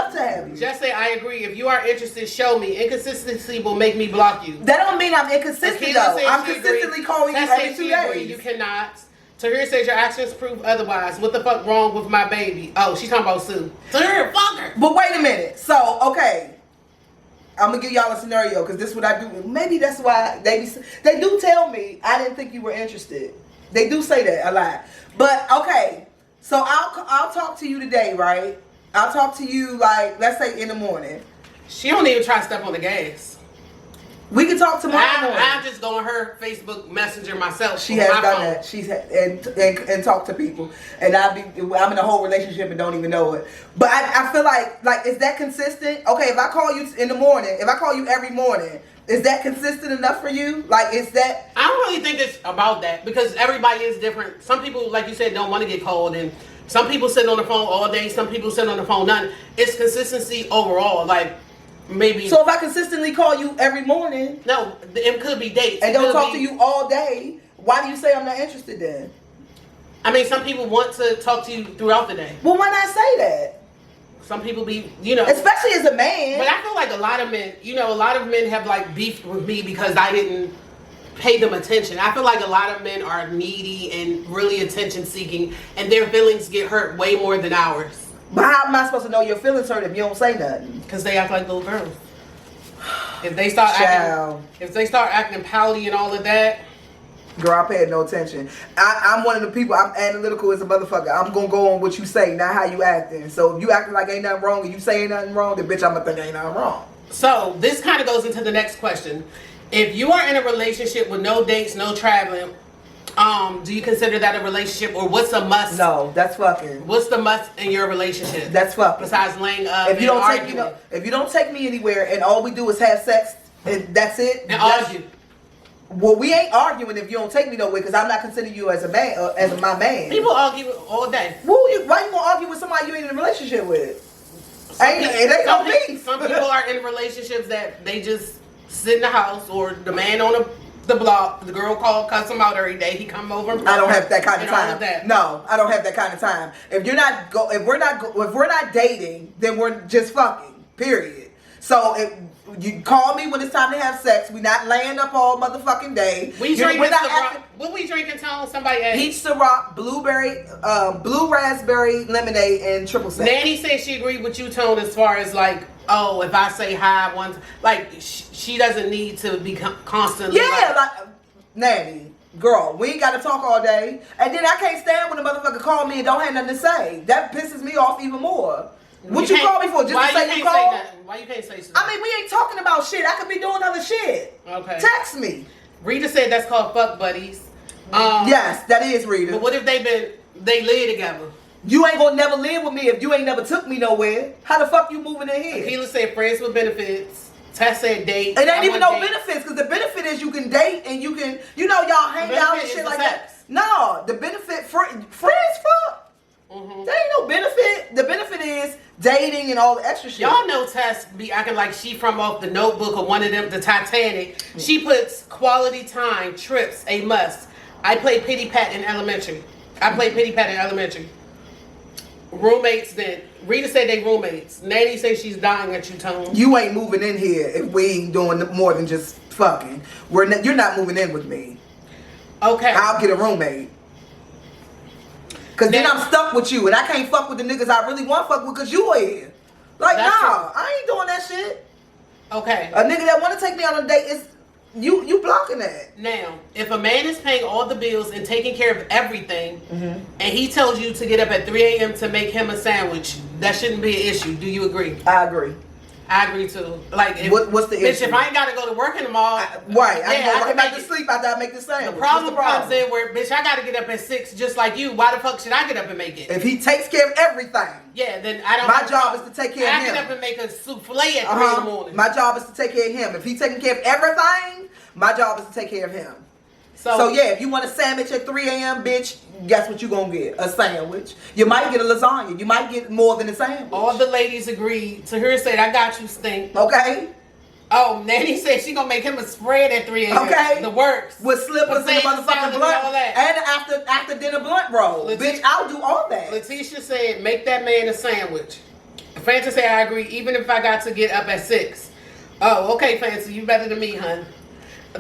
love to have you. Just say I agree. If you are interested, show me. Inconsistency will make me block you. That don't mean I'm inconsistent though. I'm consistently calling you every 2 days. You cannot. Tahir says your actions prove otherwise. What the fuck wrong with my baby? Oh, she's talking about Sue. Tahir, fuck her. But wait a minute. So, okay. I'm going to give y'all a scenario because this is what I do. Maybe that's why they do tell me I didn't think you were interested. They do say that a lot. But, okay. So, I'll talk to you today, right? I'll talk to you, like, let's say in the morning. She don't even try to step on the gas. We can talk tomorrow morning. I just go on her Facebook Messenger myself. She has done that. She's and talked to people, and I'm in a whole relationship and don't even know it. But I feel like is that consistent? Okay, if I call you in the morning, if I call you every morning, is that consistent enough for you? Like, is that? I don't really think it's about that because everybody is different. Some people, like you said, don't want to get called, and some people sit on the phone all day. Some people sit on the phone none. It's consistency overall, like. Maybe. So if I consistently call you every morning, no, it could be dates, and don't talk to you all day. Why do you say I'm not interested then? I mean, some people want to talk to you throughout the day. Well, why not say that? Some people be, especially as a man. But I feel like a lot of men, a lot of men have like beef with me because I didn't pay them attention. I feel like a lot of men are needy and really attention seeking, and their feelings get hurt way more than ours. But how am I supposed to know your feelings hurt if you don't say nothing? Because they act like little girls. If they start acting pouty and all of that. Girl, I paid no attention. I'm one of the people, I'm analytical as a motherfucker. I'm going to go on what you say, not how you acting. So if you acting like ain't nothing wrong and you say ain't nothing wrong, then bitch, I'm going to think ain't nothing wrong. So this kind of goes into the next question. If you are in a relationship with no dates, no traveling, do you consider that a relationship, or what's a must? No, that's fucking. What's the must in your relationship? That's fucking. Besides laying up if you don't take me anywhere and all we do is have sex and that's it. And argue. Well, we ain't arguing if you don't take me nowhere because I'm not considering you as a man, as my man. People argue all day. Why you gonna argue with somebody you ain't in a relationship with? It ain't no me. Some people are in relationships that they just sit in the house, or the man on the block, the girl called, cuss him out every day. He come over. I don't have that kind of time. No, I don't have that kind of time. If we're not dating, then we're just fucking. Period. So if you call me when it's time to have sex, we not laying up all motherfucking day. What we drinking, Tone? Somebody asked. Peach Ciroc, blueberry, blue raspberry lemonade, and triple sec. Nanny said she agreed with you, Tone, as far as like, oh, if I say hi once, like she doesn't need to be constantly. Yeah, like Nanny, girl, we ain't got to talk all day, and then I can't stand when a motherfucker call me and don't have nothing to say. That pisses me off even more. What you call me for? Just to say you called? Why you can't say something? I mean, we ain't talking about shit. I could be doing other shit. Okay. Text me. Rita said that's called fuck buddies. Yes, that is Rita. But what if they live together? You ain't gonna never live with me if you ain't never took me nowhere. How the fuck you moving in here? Akila said friends with benefits. Tess said date. It ain't even no benefits, because the benefit is you can date and you can, y'all hang out and shit like that. No, the benefit, friends fuck. Mm-hmm. There ain't no benefit. The benefit is dating and all the extra shit. Y'all know Tess be acting like she from off the Notebook or one of them, the Titanic. She puts quality time, trips, a must. I played Pity Pat in elementary. Roommates then. Rita said they roommates. Nanny said she's dying at you, Tone. You ain't moving in here if we ain't doing more than just fucking. You're not moving in with me. Okay. I'll get a roommate. Cause then I'm stuck with you, and I can't fuck with the niggas I really want to fuck with, cause you are here. Like, nah, I ain't doing that shit. Okay. A nigga that want to take me on a date is you blocking that. Now, if a man is paying all the bills and taking care of everything, and he tells you to get up at 3 a.m. to make him a sandwich, that shouldn't be an issue. Do you agree? I agree. I agree too. Like, what's the issue? If I ain't got to go to work in the mall, I can go right back to sleep after I make the sandwich. The problem comes in where, bitch, I got to get up at 6 just like you. Why the fuck should I get up and make it? If he takes care of everything. Yeah, then I don't. My job is to take care of him. I get up and make a souffle at 3 in the morning. My job is to take care of him. If he's taking care of everything, my job is to take care of him. So yeah, if you want a sandwich at 3 a.m., bitch, guess what you gonna get? A sandwich. You might get a lasagna. You might get more than a sandwich. All the ladies agreed. Tahir said, I got you, Stink. Okay. Oh, Nanny said she gonna make him a spread at 3 a.m. Okay. The works. With slippers and the motherfucking blunt. And after dinner blunt roll. Bitch, I'll do all that. Letitia said, make that man a sandwich. Francis said, I agree, even if I got to get up at 6. Oh, okay, Francis, you better than me, hun.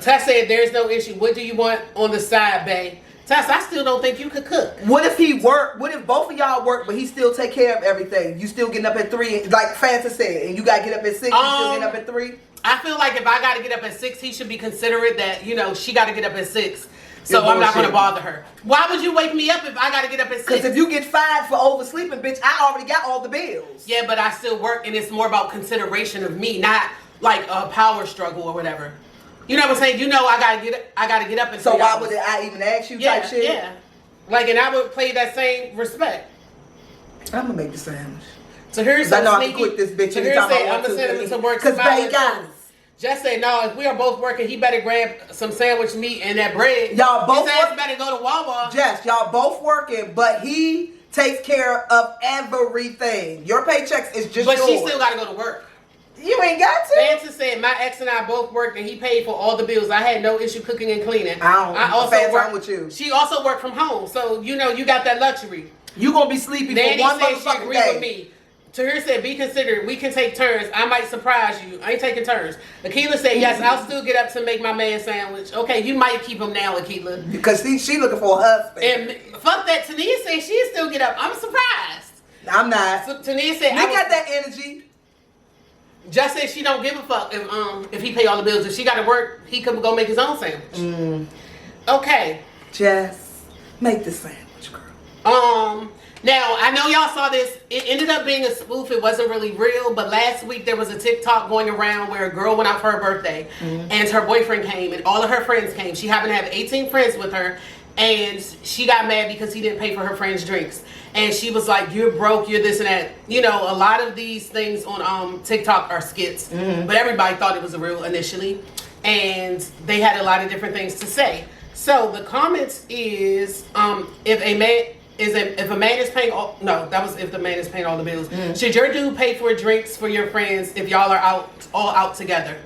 Tess said, there's no issue. What do you want on the side, babe? Tess, I still don't think you could cook. What if he work? What if both of y'all work, but he still take care of everything? You still getting up at 3, like Francis said, and you got to get up at 6, you still getting up at 3? I feel like if I got to get up at 6, he should be considerate that, you know, she got to get up at 6. So I'm not going to bother her. Why would you wake me up if I got to get up at 6? Because if you get fired for oversleeping, bitch, I already got all the bills. Yeah, but I still work, and it's more about consideration of me, not like a power struggle or whatever. You know what I'm saying? You know I gotta get up. So why would I even ask you type shit? Yeah. Like, and I would play that same respect. I'm gonna make the sandwich. So here's I know I can quit this bitch anytime I want I'm gonna send him to work. Because babe got us. Just say no. If we are both working, he better grab some sandwich meat and that bread. Y'all both his ass better go to Wawa. Jess, y'all both working, but he takes care of everything. Your paychecks is just But yours. she still gotta go to work. You ain't got to. Francis said my ex and I both worked and he paid for all the bills. I had no issue cooking and cleaning. I also work with you. She also worked from home, so you know you got that luxury. You gonna be sleepy Nanny for one said she motherfucking agreed day. with me. Tahir said, be considerate. We can take turns. I might surprise you. I ain't taking turns. Akila said, yes, I'll still get up to make my man sandwich. Okay, you might keep him now, Akila. Because she looking for a husband. And fuck that. Tania said she'll still get up. I'm surprised. I'm not. So Tania said, I got that energy. Just said she don't give a fuck if he pay all the bills. If she got to work, he could go make his own sandwich. Okay. Just make the sandwich, girl. Now, I know y'all saw this. It ended up being a spoof. It wasn't really real. But last week, there was a TikTok going around where a girl went out for her birthday. And her boyfriend came. And all of her friends came. She happened to have 18 friends with her. And she got mad because he didn't pay for her friends' drinks. And she was like, you're broke, you're this and that. You know, a lot of these things on TikTok are skits. But everybody thought it was real initially. And they had a lot of different things to say. So the comments is, if a man is paying all, no, that was if the man is paying all the bills. Should your dude pay for drinks for your friends if y'all are all out together?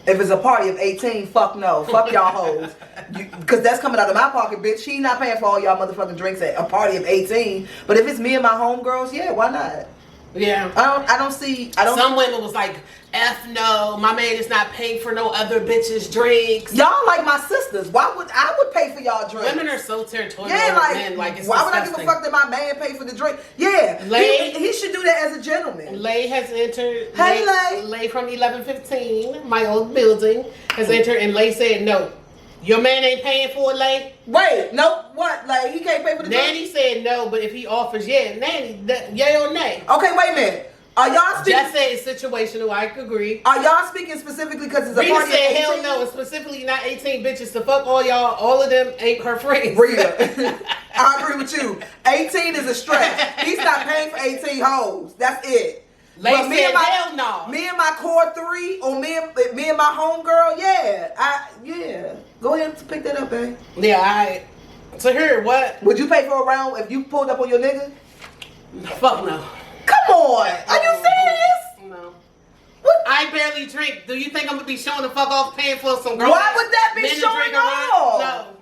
If it's a party of 18, fuck no. Fuck y'all hoes. Because that's coming out of my pocket, bitch. She not paying for all y'all motherfucking drinks at a party of 18. But if it's me and my homegirls, yeah, why not? Yeah. I don't see. Some women was like, F no, my man is not paying for no other bitches' drinks. Y'all like my sisters. Why would I pay for y'all drinks? Women are so territorial. Yeah, like, men. Like it's why disgusting. would I give a fuck that my man pay for the drink? Yeah, he should do that as a gentleman. Lay has entered. Hey, Lay. Lay from 1115, my old building, has entered, and Lay said no. Your man ain't paying for it, Lay? Wait, no, what? Like, he can't pay for the drink? Nanny said no, but if he offers, yeah. Nanny, yay or nay? Okay, wait a minute. Are y'all speaking? Just say it's situational. I agree. Are y'all speaking specifically because it's a Rita party said, of 18? hell no, it's specifically not 18 bitches. To fuck all y'all, all of them ain't her friends. Rita, I agree with you. 18 is a stretch. He's not paying for 18 hoes. That's it. Lay But said, hell no. Me and my core 3, or me and my homegirl, yeah. Go ahead and pick that up, babe. Yeah, alright. So here, what? Would you pay for a round if you pulled up on your nigga? Fuck no. Come on. Are you serious? No. What? I barely drink. Do you think I'm gonna be showing the fuck off paying for some girl? Why would that be men to showing drink off? around?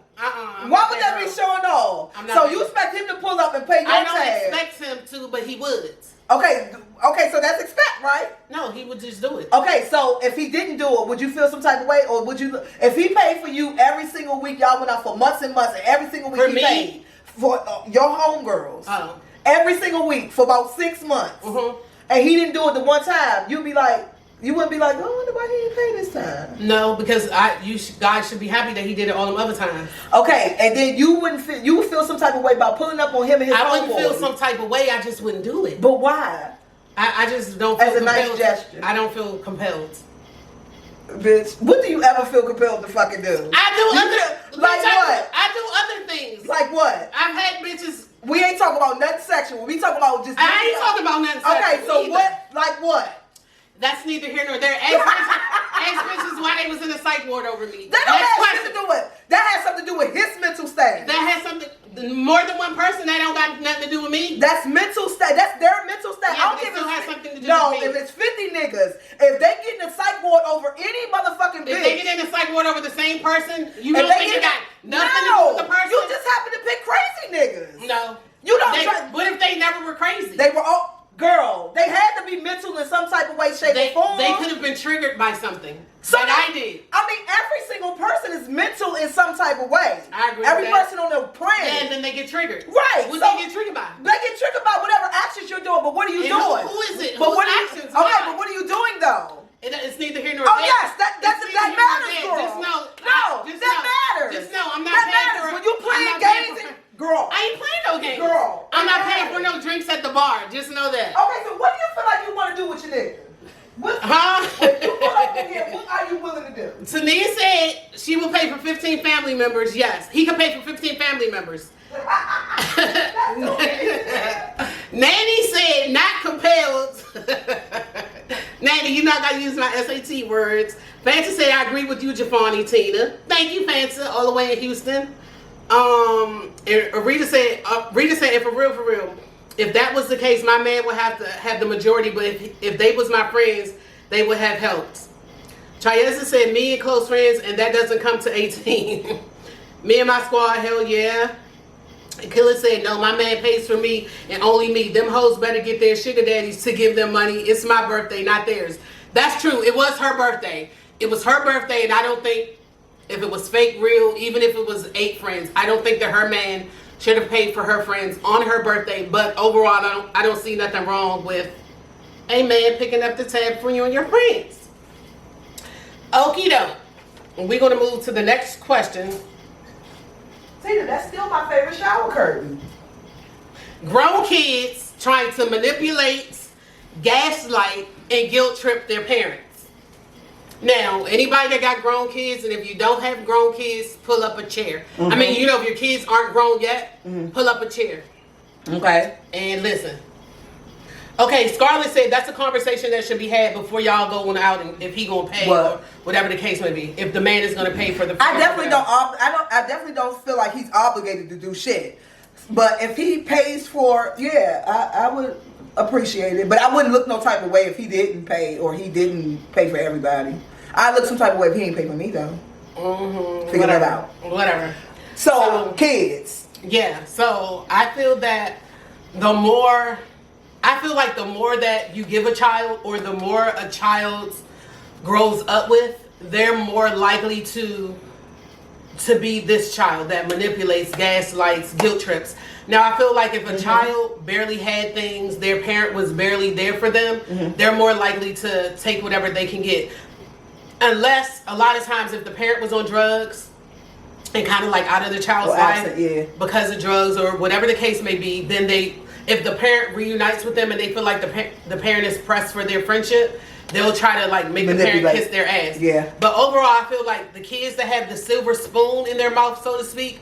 No. Why would that be showing off? So you expect him to pull up and pay your tab? I don't expect him to, but he would. Okay, so that's expect, right? No, he would just do it. Okay, so if he didn't do it, would you feel some type of way, or would you? If he paid for you every single week, y'all went out for months and months, and every single week For he me? paid for your homegirls, Oh. every single week for about 6 months, and he didn't do it the one time, you wouldn't be like, oh, I wonder why he didn't pay this time. No, because guys should be happy that he did it all them other times. Okay, and then you would feel some type of way about pulling up on him and his homeboys. I wouldn't feel some type of way. I just wouldn't do it. But why? I just don't feel As a compelled. nice gesture. I don't feel compelled. Bitch, what do you ever feel compelled to fucking do? I do Like what? I do other things. Like what? I've had bitches. We ain't talking about nothing sexual. We talking about just. I ain't talking about nothing sexual. Okay, so either. what? Like what? That's neither here nor there. Ask bitches why they was in the psych ward over me. That don't have shit to do with. That has something to do with his mental state. That has something. More than one person. That don't got nothing to do with me. That's mental state. That's their mental state. Yeah, I don't but it give still a has shit. something to do No, with me. if it's 50 niggas, if they get in the psych ward over any motherfucking bitch. If they get in the psych ward over the same person, you if don't they think it get got nothing to do with the person? You just happen to pick crazy niggas. No. You don't. What if they never were crazy? They were all. girl, they had to be mental in some type of way, shape, or form. They could have been triggered by something. So that I did. I mean, every single person is mental in some type of way. I agree Every with that. person on the planet. Yeah, and then they get triggered. Right. What So they get triggered by? They get triggered by whatever actions you're doing, but what are you And doing? Who is it? But Whose what are you, actions? okay, Why? but what are you doing though? It's neither here nor Oh there. yes, that matters, girl. Just know, Matters. Just know, I'm not that paying matters. for. When you I'm playing not paying games, for- girl. I ain't playing no games. Girl, I'm not it paying for matters. no drinks at the bar. Just know that. Okay, so what do you feel like you want to do with your nigga? What, Huh? what are you willing to do? Tania said she will pay for 15 family members. Yes, he can pay for 15 family members. Nanny said not compelled. Nanny, you know I gotta use my SAT words. Fanta said I agree with you, Jafani Tina. Thank you, Fanta, all the way in Houston. And Rita said if for real, if that was the case, my man would have to have the majority, but if they was my friends, they would have helped. Chayesa said me and close friends, and that doesn't come to 18. Me and my squad, hell yeah. Killer said, no, my man pays for me and only me. Them hoes better get their sugar daddies to give them money. It's my birthday, not theirs. That's true. It was her birthday. It was her birthday, and I don't think if it was fake, real, even if it was 8 friends, I don't think that her man should have paid for her friends on her birthday. But overall, I don't see nothing wrong with a man picking up the tab for you and your friends. Okie doke. We're going to move to the next question. Tina, that's still my favorite shower curtain. Grown kids trying to manipulate, gaslight, and guilt trip their parents. Now, anybody that got grown kids, and if you don't have grown kids, pull up a chair. Mm-hmm. I mean, you know, if your kids aren't grown yet, pull up a chair. Okay. And listen. Okay, Scarlett said that's a conversation that should be had before y'all go on out, and if he gonna pay or whatever the case may be. If the man is gonna pay for the, I definitely don't. I definitely don't feel like he's obligated to do shit. But if he pays for, I would appreciate it. But I wouldn't look no type of way if he didn't pay or he didn't pay for everybody. I look some type of way if he ain't pay for me though. Figure that out. Whatever. So kids. Yeah. So I feel that the more that you give a child, or the more a child grows up with, they're more likely to be this child that manipulates, gaslights, guilt trips. Now, I feel like if a child barely had things, their parent was barely there for them, they're more likely to take whatever they can get. Unless, a lot of times, if the parent was on drugs and kind of like out of the child's life because of drugs or whatever the case may be, then if the parent reunites with them and they feel like the parent is pressed for their friendship, they'll try to like make the parent kiss their ass. Yeah. But overall, I feel like the kids that have the silver spoon in their mouth, so to speak,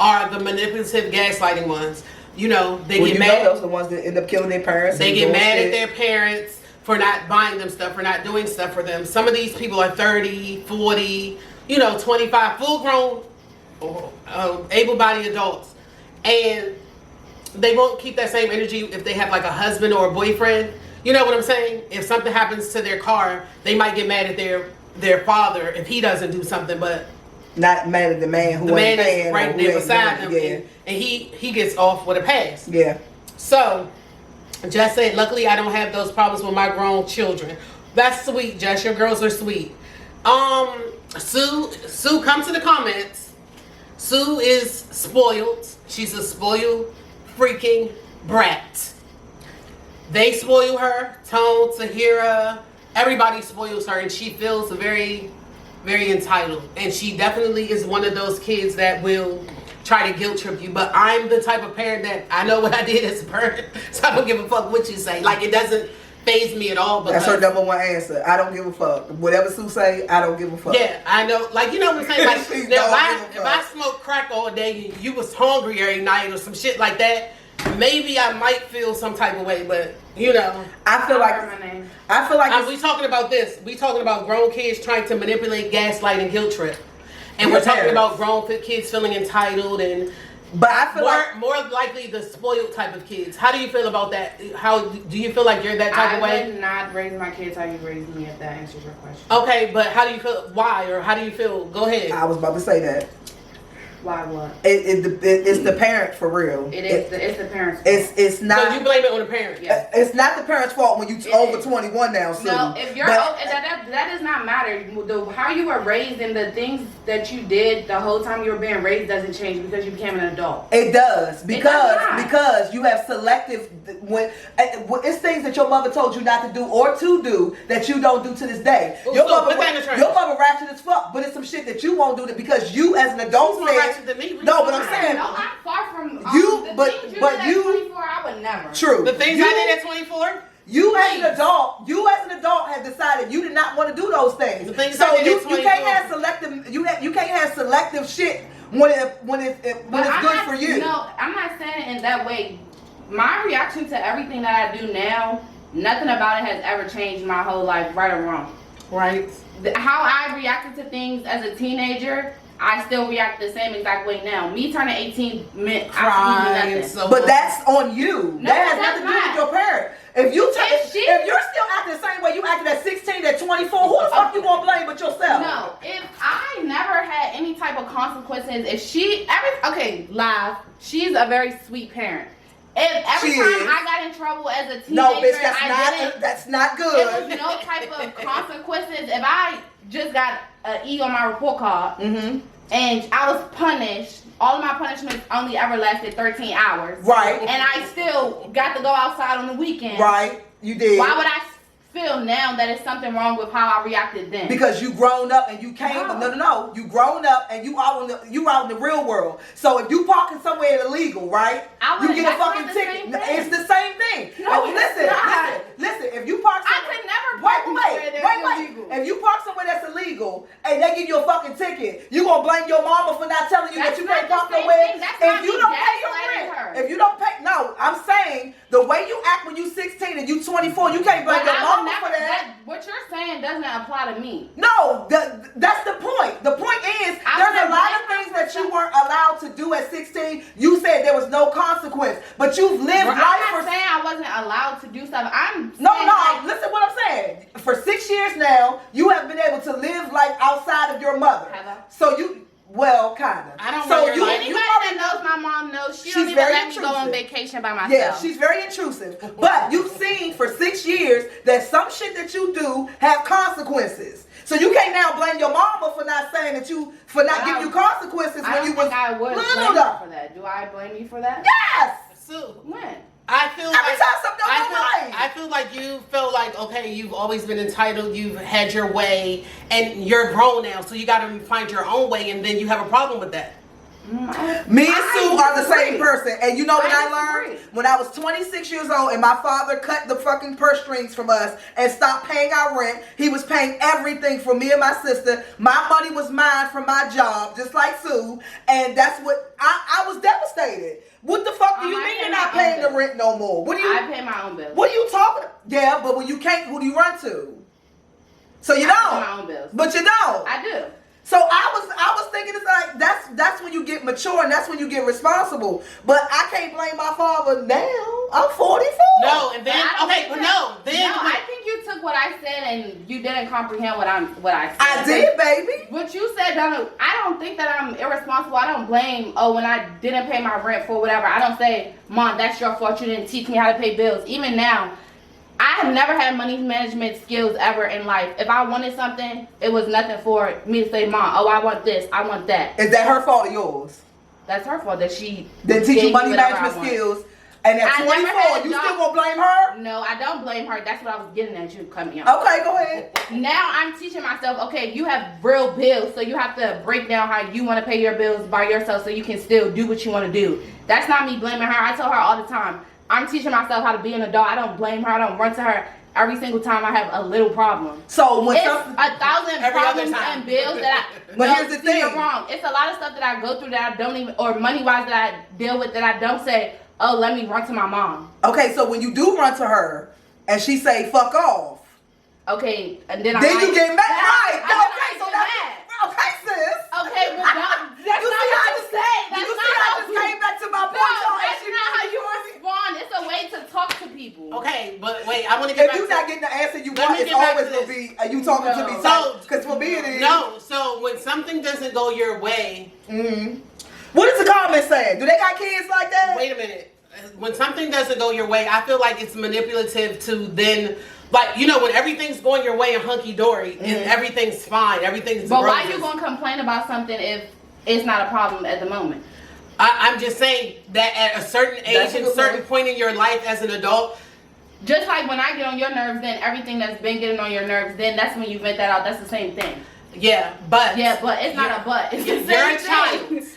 are the manipulative, gaslighting ones. You know, they get mad. Those are the ones that end up killing their parents. They get mad at their parents for not buying them stuff, for not doing stuff for them. Some of these people are 30, 40, 25, full-grown, able-bodied adults. And they won't keep that same energy if they have like a husband or a boyfriend. You know what I'm saying? If something happens to their car, they might get mad at their father if he doesn't do something, but not mad at the man who ain't paying. The man is right there beside him, and he gets off with a pass. Yeah. So, Jess said, luckily I don't have those problems with my grown children. That's sweet, Jess. Your girls are sweet. Sue, come to the comments. Sue is spoiled. She's a spoiled freaking brat. They spoil her. Tone, Tahira, everybody spoils her, and she feels very, very entitled. And she definitely is one of those kids that will try to guilt trip you. But I'm the type of parent that I know what I did as a parent, so I don't give a fuck what you say. Like, it doesn't faze me at all. That's her number one answer. I don't give a fuck. Whatever Sue say, I don't give a fuck. Yeah, I know. Like, you know what I'm saying? Like, if I smoke crack all day and you was hungry every night or some shit like that, maybe I might feel some type of way, but I feel like we talking about this. We talking about grown kids trying to manipulate, gaslight, and guilt trip, and we're talking about grown kids feeling entitled and. But I feel more likely the spoiled type of kids. How do you feel about that? How do you feel like you're that type of way? I would not raise my kids how you raised me, if that answers your question. Okay, but how do you feel? Why or how do you feel? Go ahead. I was about to say that. Why what? It's the parent for real. It's the parents' fault. It's not. So you blame it on the parent? Yeah. It's not the parents' fault when you over 21 now. So. No, if you're that does not matter. How you were raised and the things that you did the whole time you were being raised doesn't change because you became an adult. It does not. because you have selective when it's things that your mother told you not to do or to do that you don't do to this day. Ooh, Your so mother ratchet as fuck, but it's some shit that you won't do because you as an adult said. No, but I'm saying no, I'm far from you. The But things you but did at you. 24, I would never. True. The things I did at 24. You as an adult have decided you did not want to do those things. The things so I did you at 24. can't have selective. You can't have selective shit when it's good for you. No, I'm not saying it in that way. My reaction to everything that I do now, nothing about it has ever changed my whole life, right or wrong. Right. How I reacted to things as a teenager, I still react the same exact way now. Me turning 18 meant absolutely nothing. So but that's on you. No, that has nothing to do with your parent. If you're still acting the same way you acted at 16, at 24, who the fuck you gonna blame but yourself? No, if I never had any type of consequences, if she's a very sweet parent. If every time I got in trouble as a teenager, no, bitch, that's not good. There was no type of consequences. If I just got an E on my report card and I was punished, all of my punishments only ever lasted 13 hours. Right. And I still got to go outside on the weekend. Right. You did. Why would I feel now that it's something wrong with how I reacted then? Because you grown up and you came. No. You grown up and you out in the real world. So if you parking somewhere illegal, right? You get a fucking ticket. It's the same thing. No, listen. If you park somewhere, I could never park illegal. If you park somewhere that's illegal and they give you a fucking ticket, you gonna blame your mama for not telling you that you can't park nowhere. If you don't pay your rent, if you don't pay, no, I'm saying the way you act when you 16 and you 24, you can't blame your mama for that. What you're saying doesn't apply to me. No, that's the point. The point is there's a lot of things that you weren't allowed to do at 16. You said there was no consequence, but you've lived life. I'm not saying I wasn't allowed to do stuff. Listen what I'm saying. For 6 years now, you have been able to live life outside of your mother. Have I? So you, well, kinda. I don't so know. Anybody that knows my mom knows she don't even let me go on vacation by myself. Yeah, she's very intrusive. But you've seen for 6 years that some shit that you do have consequences. So you can't now blame your mama for not saying that for not giving you consequences when you was little. I would blame you for that. Do I blame you for that? Yes. So when? I feel like you feel like, okay, you've always been entitled, you've had your way, and you're grown now, so you got to find your own way, and then you have a problem with that. Me and Sue are the same person. And you know what I learned? When I was 26 years old and my father cut the fucking purse strings from us and stopped paying our rent, he was paying everything for me and my sister. My money was mine from my job, just like Sue. And that's what, I was devastated. What the fuck do you mean you're not paying the rent no more? I pay my own bills. What are you talking about? Yeah, but when you can't, who do you run to? So you don't. I pay my own bills. But you don't. I do. So I was thinking it's like that's when you get mature and that's when you get responsible. But I can't blame my father now. I'm 44. No, and then I think you took what I said and you didn't comprehend what I said. I did, baby. What you said, I don't think that I'm irresponsible. I don't blame, when I didn't pay my rent for whatever. I don't say, Mom, that's your fault. You didn't teach me how to pay bills. Even now, I have never had money management skills ever in life. If I wanted something, it was nothing for me to say, Mom, I want this, I want that. Is that her fault or yours? That's her fault that she didn't teach you money management skills. And at 24, you still gonna blame her? No, I don't blame her. That's what I was getting at. You cut me off. Okay, go ahead. Now I'm teaching myself, okay, you have real bills, so you have to break down how you want to pay your bills by yourself so you can still do what you want to do. That's not me blaming her. I tell her all the time, I'm teaching myself how to be an adult. I don't blame her. I don't run to her every single time I have a little problem. So when it's 1,000 problems and bills that but here's the thing. You're wrong. It's a lot of stuff that I go through that I don't even, or money-wise that I deal with that I don't say, oh, let me run to my mom. Okay, so when you do run to her and she say fuck off. Okay, and then you get mad. Right. Okay, so that's okay, sis. Okay, well, that's not what you say. That's not how you came back to my point. No, that's not how you respond. It's a way to talk to people. Okay, but wait, I want to get back to... If you're not getting the answer you want, it's always going to be, you talking to me. So, because for me it is... No, so when something doesn't go your way, What is the comment saying? Do they got kids like that? Wait a minute. When something doesn't go your way, I feel like it's manipulative to then, like, you know, when everything's going your way and hunky-dory and everything's fine, everything's But why roses. you gonna complain about something if it's not a problem at the moment? I'm just saying that at a certain age and certain point in your life as an adult. Just like when I get on your nerves, then everything that's been getting on your nerves, then that's when you vent that out. That's the same thing. Yeah, but it's not a but. It's the you're same a child. thing.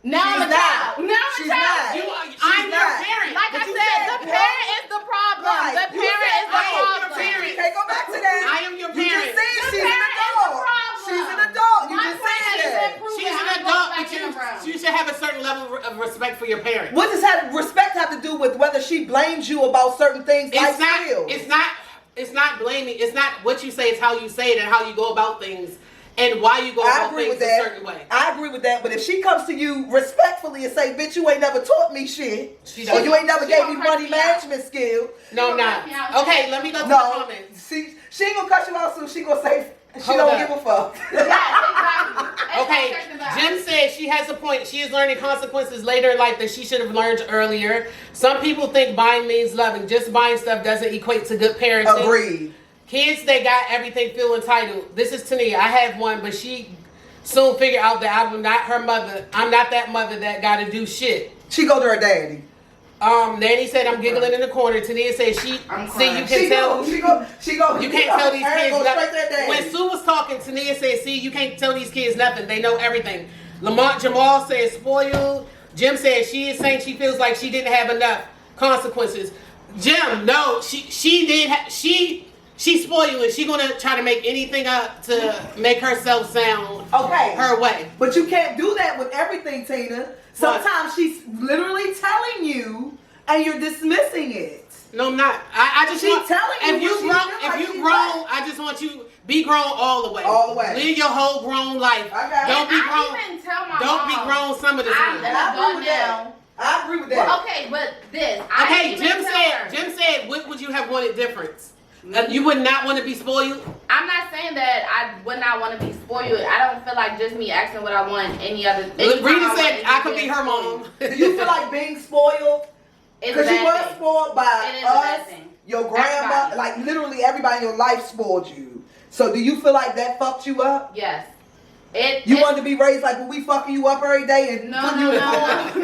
Now I'm a child. Now I'm a child. I'm your parent. Like I said, the parent is the problem. Right. The parent is the I am your problem. parent. Okay, go back to that. I am your You parent. just said The she's an parent is the adult. problem. She's an adult. You My just point said has that. been proven. She's an I'm adult, going back in the but room. you should have a certain level of respect for your parent. What does respect have to do with whether she blames you about certain things? It's not blaming. It's not what you say. It's how you say it and how you go about things and why you go about things a certain way. I agree with that. But if she comes to you respectfully and say, "Bitch, you ain't never taught me shit," or you ain't never gave me money management skills. No, I'm not. Okay, let me go to the comments. She ain't gonna cut you off soon. She gonna say she Hold don't up. give a fuck. Okay, Jim said she has a point. She is learning consequences later in life that she should have learned earlier. Some people think buying means loving. Just buying stuff doesn't equate to good parenting. Agreed. Kids that got everything feel entitled. This is Tania. I have one, but she soon figured out that I'm not her mother. I'm not that mother that got to do shit. She go to her daddy. Nanny said I'm giggling in the corner. Tania said you can tell. She go. You can't tell these kids go nothing. straight to her daddy. When Sue was talking, Tania said, see, you can't tell these kids nothing. They know everything. Lamont Jamal said spoiled. Jim said she is saying she feels like she didn't have enough consequences. Jim, no, she did. She's spoiling. She's gonna try to make anything up to make herself sound her way. But you can't do that with everything, Tina. Sometimes she's literally telling you, and you're dismissing it. No, I'm not. I just She's want, telling you. if you grown, I just want you be grown all the way. All the way. Live your whole grown life. Okay. Don't be grown. I even tell my Don't mom, be grown some of the time. I agree with that. I agree with that. Well, okay, but this. Okay, Jim said, what would you have wanted different? You would not want to be spoiled? I'm not saying that I would not want to be spoiled. I don't feel like just me asking what I want any other. Rita said I could be her mom. Do you feel like being spoiled? Because you were spoiled by us, your grandma, like literally everybody in your life spoiled you. So do you feel like that fucked you up? Yes. You wanted to be raised like when we fucking you up every day and putting you in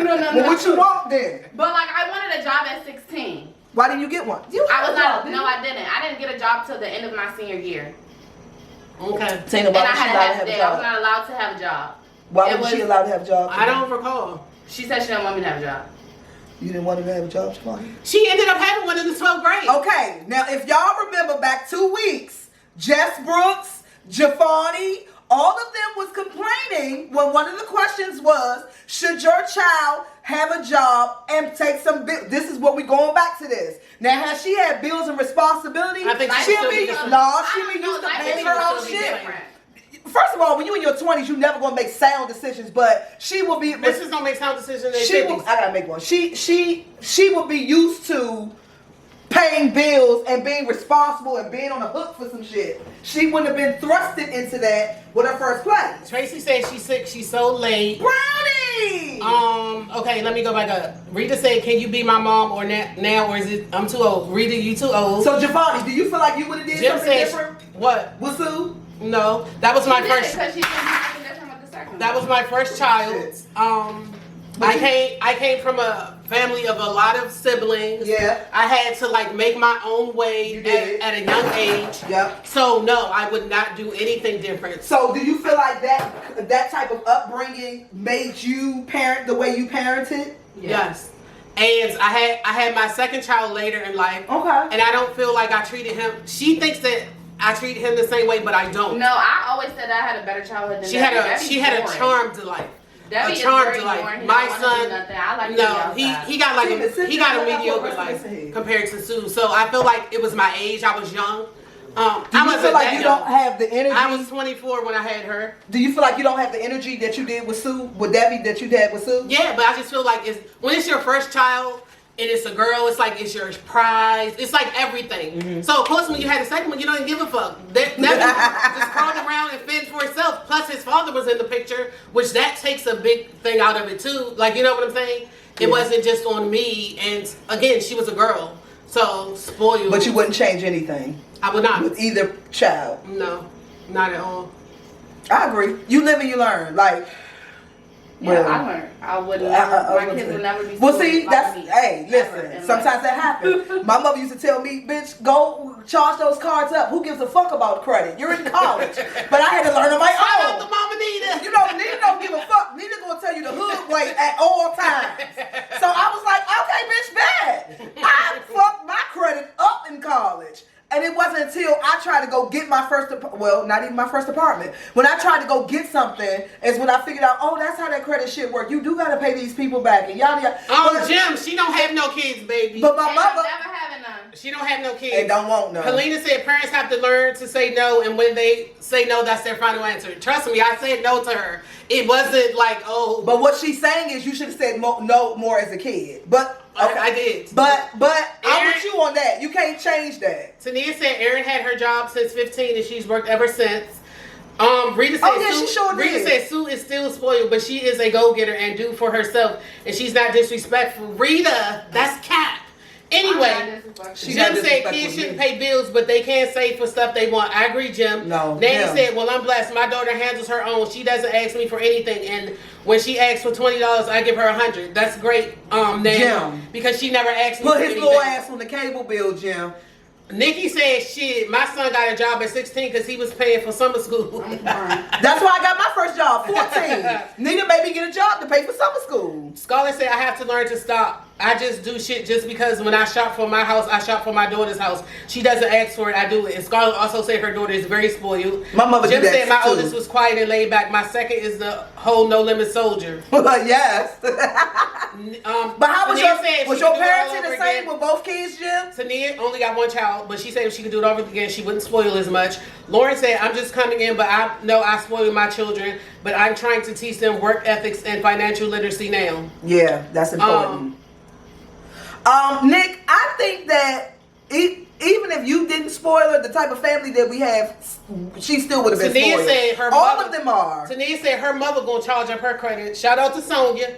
No. What you want then? But like I wanted a job at 16. Why didn't you get one? I didn't. I didn't get a job till the end of my senior year. Okay. Tina, and I had to have a day. I was not allowed to have a job. Why was she allowed to have a job? I don't recall. She said she didn't want me to have a job. You didn't want her to have a job, Shimon? She ended up having one in the 12th grade. Okay, now if y'all remember back 2 weeks, Jess Brooks, Jafani, all of them was complaining when one of the questions was, should your child have a job and take some bills? This is what we going back to this. Now, has she had bills and responsibilities? I think she'll be used to paying her own shit. First of all, when you in your 20s, you never gonna make sound decisions, but she will be. Mrs. don't make sound decisions in their 50s. I gotta make one. She will be used to paying bills and being responsible and being on the hook for some shit. She wouldn't have been thrusted into that with her first place. Tracy said she's sick. She's so late. Brownie. Okay, let me go back up. Rita said, "Can you be my mom or now, or is it I'm too old?" Rita, you too old. So Giovanni, do you feel like you would have did Jim something said, different? What? With Sue? No, that was my first. Because she didn't do something different with the second. That was my first child. I came from a family of a lot of siblings. Yeah. I had to like make my own way at a young age. Yep. So no, I would not do anything different. So do you feel like that type of upbringing made you parent the way you parented? Yes. And I had my second child later in life. Okay. And I don't feel like I treated him. She thinks that I treat him the same way, but I don't. No, I always said I had a better childhood than she had a charmed life. Debbie a charmed is life. My son, he got a mediocre life compared to Sue. So I feel like it was my age. I was young. Do you feel like you don't have the energy? I was 24 when I had her. Do you feel like you don't have the energy that you did with Sue, with Debbie, that you had with Sue? Yeah, but I just feel like when it's your first child, and it's a girl, it's like it's your prize. It's like everything. Mm-hmm. So of course when you had a second one, you don't even give a fuck. That just crawled around and fended for itself. Plus his father was in the picture, which that takes a big thing out of it too. Like, you know what I'm saying? It wasn't just on me. And again, she was a girl. So spoiled. But you wouldn't change anything I would not. with either child. No, not at all. I agree. You live and you learn. Like, Yeah, I learned. I would never. My kids would never be. well, see, like that's me, hey, ever listen. in Sometimes life. that happens. My mother used to tell me, "Bitch, go charge those cards up. Who gives a fuck about credit? You're in college." But I had to learn on my Shout out own. to Mama Nita. You know, Nita don't give a fuck. Nita gonna tell you the hood way at all times. So I was like, okay, bitch, bad. I fucked my credit up in college. And it wasn't until I tried to go get my first, well, not even my first apartment. When I tried to go get something, is when I figured out, oh, that's how that credit shit work. You do gotta pay these people back and yada yada. Oh, Jim, she don't have no kids, baby. But my And mother, never having none. She don't have no kids. they don't want none. Helena said parents have to learn to say no, and when they say no, that's their final answer. Trust me, I said no to her. It wasn't like, oh. But what she's saying is you should have said no more as a kid. But okay. I did. But I'm Aaron- with you on that. You can't change that. Tania said Erin had her job since 15 and she's worked ever since. Rita said, Oh, yeah, she sure Rita did. said Sue is still spoiled, but she is a go-getter and do for herself, and she's not disrespectful. Rita, that's cap. Anyway, She Jim not said disrespectful kids to shouldn't me. pay bills, but they can save for stuff they want. I agree, Jim. No, Nanny Jim. said, well, I'm blessed. My daughter handles her own. She doesn't ask me for anything, and when she asks for $20, I give her $100. That's great, Nanny, Jim. because she never asked me Put for his anything. little ass on the cable bill, Jim. Nikki said, shit, my son got a job at 16 because he was paying for summer school. That's why I got my first job, 14. Nita made me get a job to pay for summer school. Scarlett said, I have to learn to stop. I just do shit just because when I shop for my house, I shop for my daughter's house. She doesn't ask for it, I do it. And Scarlett also said her daughter is very spoiled. My mother Jim do that said my too. oldest was quiet and laid back. My second is the whole no limit soldier. Yes. But how was Tania said was she your could do it all parenting over the same again. with both kids, Jim? Tania only got one child, but she said if she could do it over again, she wouldn't spoil as much. Lauren said, I'm just coming in, but I know I spoil my children, but I'm trying to teach them work ethics and financial literacy now. Yeah, that's important. Nick, I think that even if you didn't spoil her, the type of family that we have, she still would have been Tania spoiled. said her All mother- of them are. Tania said her mother gonna charge up her credit. Shout out to Sonia.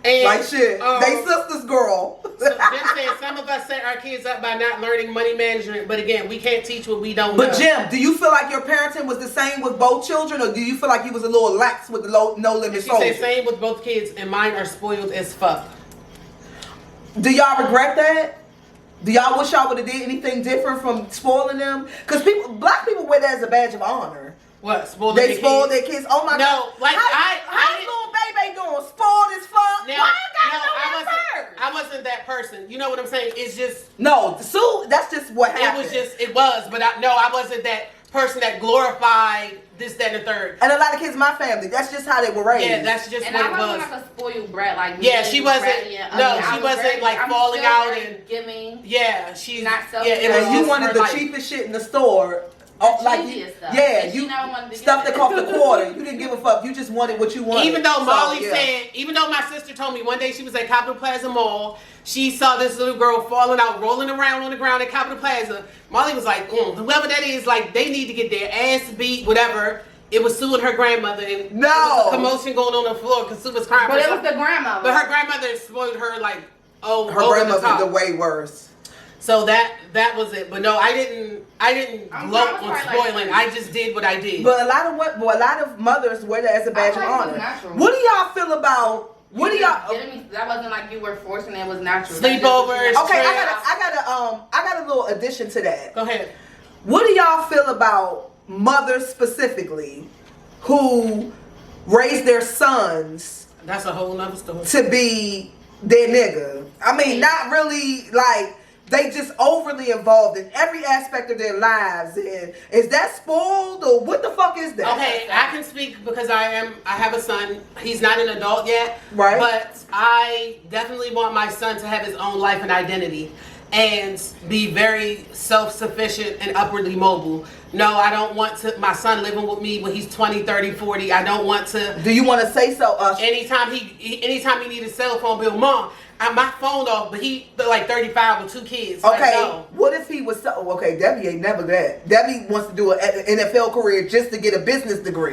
And, Like shit. They sisters, girl. So Jim said some of us set our kids up by not learning money management, but again, we can't teach what we don't know. But Jim, do you feel like your parenting was the same with both children, or do you feel like you was a little lax with the no limit She soldier? said same with both kids, and mine are spoiled as fuck. Do y'all regret that? Do y'all wish y'all would have did anything different from spoiling them? Because black people wear that as a badge of honor. What? Spoiled They their spoil kids? their kids. Oh my No, god! like, how's little baby doing? Spoiled as fuck. Now, Why I gotta know that first? I wasn't that person. You know what I'm saying? It's just No, Sue. That's just what happened. it was, but I wasn't that person that glorified this, that, and the third. And a lot of kids in my family, that's just how they were raised. Yeah, that's just And what I it wasn't was. like a spoiled brat like me. Yeah, she wasn't- Bratty and no, ugly. she I was wasn't, very- like, I'm falling still out very and- giving. Yeah, she's Not selfish. Yeah, it was And you just wanted her the life. cheapest shit in the store. Oh, like cheesiest stuff. yeah, And she you never wanted to stuff get that it. cost a quarter. You didn't give a fuck. You just wanted what you wanted. Even though So, Molly yeah. said, even though my sister told me one day she was at Capitol Plaza Mall, she saw this little girl falling out, rolling around on the ground at Capitol Plaza. Molly was like, whoever that is, like, they need to get their ass beat, whatever. It was Sue and her grandmother, and No. there was a commotion going on the floor because Sue was crying. But for it was something. the grandmother. But her grandmother spoiled her like, her over the grandmother top. did way worse. So that was it. But no, I didn't I'm gloat probably on like spoiling. that. I just did what I did. But a lot of mothers wear that as a badge of I like it honor. natural. What do y'all feel about? What do y'all? That wasn't like you were forcing it. It was natural. Sleepovers. Okay, Trash. I got a little addition to that. Go ahead. What do y'all feel about mothers specifically who raise their sons That's a whole nother story. to be their nigga? I mean, not really like they just overly involved in every aspect of their lives. And is that spoiled or what the fuck is that? Okay, I can speak because I have a son. He's not an adult yet. Right. But I definitely want my son to have his own life and identity. and be very self-sufficient and upwardly mobile. No, I don't want to my son living with me when he's 20, 30, 40. I don't want to. Do you want to say so? Anytime he need a cell phone bill, Mom, my phone off, but he like 35 with 2 kids. Okay, Like, no. what if he was so? Okay, Debbie ain't never that. Debbie wants to do an NFL career just to get a business degree.